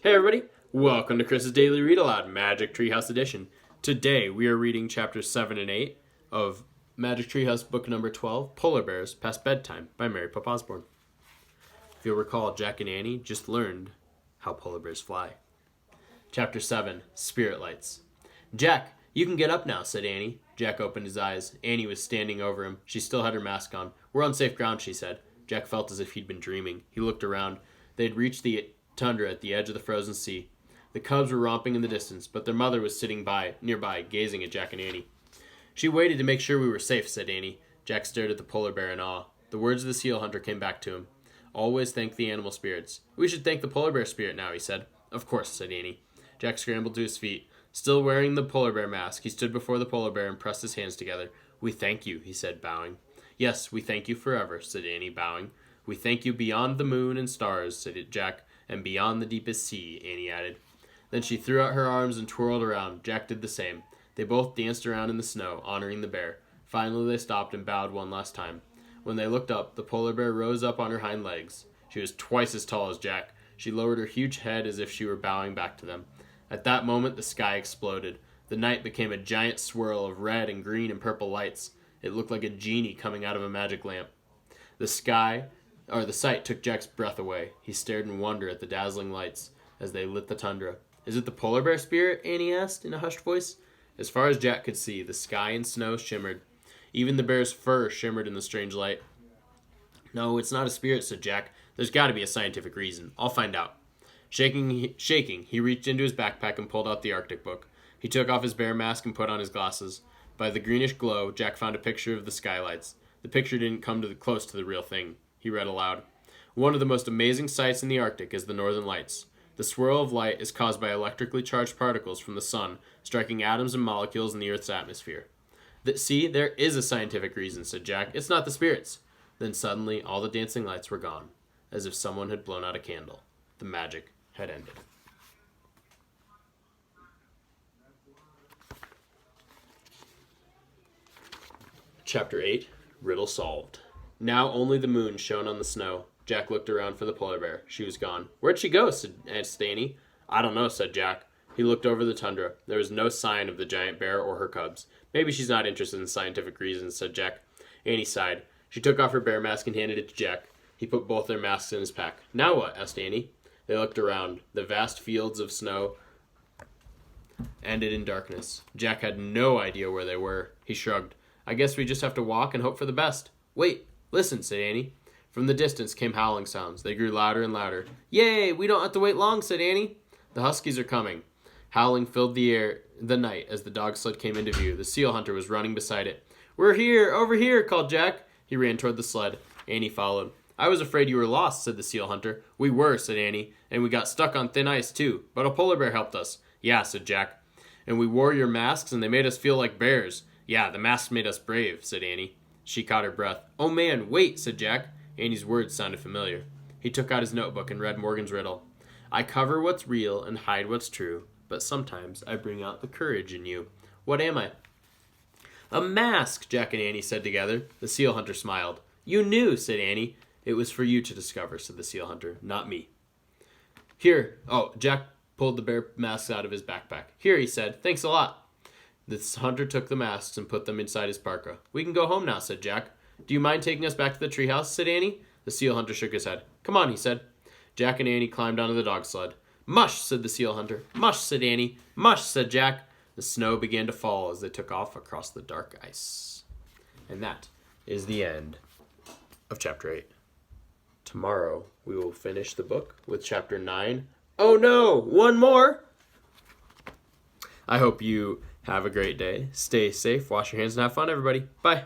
Hey everybody, welcome to Chris's Daily Read Aloud, Magic Treehouse Edition. Today we are reading chapters 7 and 8 of Magic Treehouse book number 12, Polar Bears Past Bedtime by Mary Pope Osborn. If you'll recall, Jack and Annie just learned how polar bears fly. Chapter 7, Spirit Lights. Jack, you can get up now, said Annie. Jack opened his eyes. Annie was standing over him. She still had her mask on. We're on safe ground, she said. Jack felt as if he'd been dreaming. He looked around. They had reached the tundra at the edge of the frozen sea. The cubs were romping in the distance, but their mother was sitting nearby, gazing at Jack and Annie. She waited to make sure we were safe, said Annie. Jack stared at the polar bear in awe. The words of the seal hunter came back to him. Always thank the animal spirits. We should thank the polar bear spirit now, he said. Of course, said Annie. Jack scrambled to his feet. Still wearing the polar bear mask, he stood before the polar bear and pressed his hands together. We thank you, he said, bowing. Yes, we thank you forever, said Annie, bowing. We thank you beyond the moon and stars, said Jack. And beyond the deepest sea, Annie added. Then she threw out her arms and twirled around. Jack did the same. They both danced around in the snow, honoring the bear. Finally, they stopped and bowed one last time. When they looked up, the polar bear rose up on her hind legs. She was twice as tall as Jack. She lowered her huge head as if she were bowing back to them. At that moment, the sky exploded. The night became a giant swirl of red and green and purple lights. It looked like a genie coming out of a magic lamp. The sight took Jack's breath away. He stared in wonder at the dazzling lights as they lit the tundra. Is it the polar bear spirit? Annie asked in a hushed voice. As far as Jack could see, the sky and snow shimmered. Even the bear's fur shimmered in the strange light. No, it's not a spirit, said Jack. There's got to be a scientific reason. I'll find out. Shaking, he reached into his backpack and pulled out the Arctic book. He took off his bear mask and put on his glasses. By the greenish glow, Jack found a picture of the skylights. The picture didn't come close to the real thing. He read aloud. One of the most amazing sights in the Arctic is the northern lights. The swirl of light is caused by electrically charged particles from the sun striking atoms and molecules in the Earth's atmosphere. See, there is a scientific reason, said Jack. It's not the spirits. Then suddenly, all the dancing lights were gone, as if someone had blown out a candle. The magic had ended. Chapter 8, Riddle Solved. Now only the moon shone on the snow. Jack looked around for the polar bear. She was gone. Where'd she go? Asked Annie. I don't know, said Jack. He looked over the tundra. There was no sign of the giant bear or her cubs. Maybe she's not interested in scientific reasons, said Jack. Annie sighed. She took off her bear mask and handed it to Jack. He put both their masks in his pack. Now what? Asked Annie. They looked around. The vast fields of snow ended in darkness. Jack had no idea where they were. He shrugged. I guess we just have to walk and hope for the best. Wait. Listen, said Annie. From the distance came howling sounds. They grew louder and louder. Yay, we don't have to wait long, said Annie. The huskies are coming. Howling filled the night as the dog sled came into view. The seal hunter was running beside it. We're here, over here, called Jack. He ran toward the sled. Annie followed. I was afraid you were lost, said the seal hunter. We were, said Annie, and we got stuck on thin ice, too. But a polar bear helped us. Yeah, said Jack. And we wore your masks, and they made us feel like bears. Yeah, the masks made us brave, said Annie. She caught her breath. Oh man, wait, said Jack. Annie's words sounded familiar. He took out his notebook and read Morgan's riddle. I cover what's real and hide what's true, but sometimes I bring out the courage in you. What am I? A mask, Jack and Annie said together. The seal hunter smiled. You knew, said Annie. It was for you to discover, said the seal hunter, not me. Here. Oh, Jack pulled the bear masks out of his backpack. Here, he said. Thanks a lot. The hunter took the masks and put them inside his parka. We can go home now, said Jack. Do you mind taking us back to the treehouse, said Annie. The seal hunter shook his head. Come on, he said. Jack and Annie climbed onto the dog sled. Mush, said the seal hunter. Mush, said Annie. Mush, said Jack. The snow began to fall as they took off across the dark ice. And that is the end of Chapter 8. Tomorrow we will finish the book with Chapter 9. Oh no, one more! I hope you have a great day. Stay safe, wash your hands, and have fun, everybody. Bye.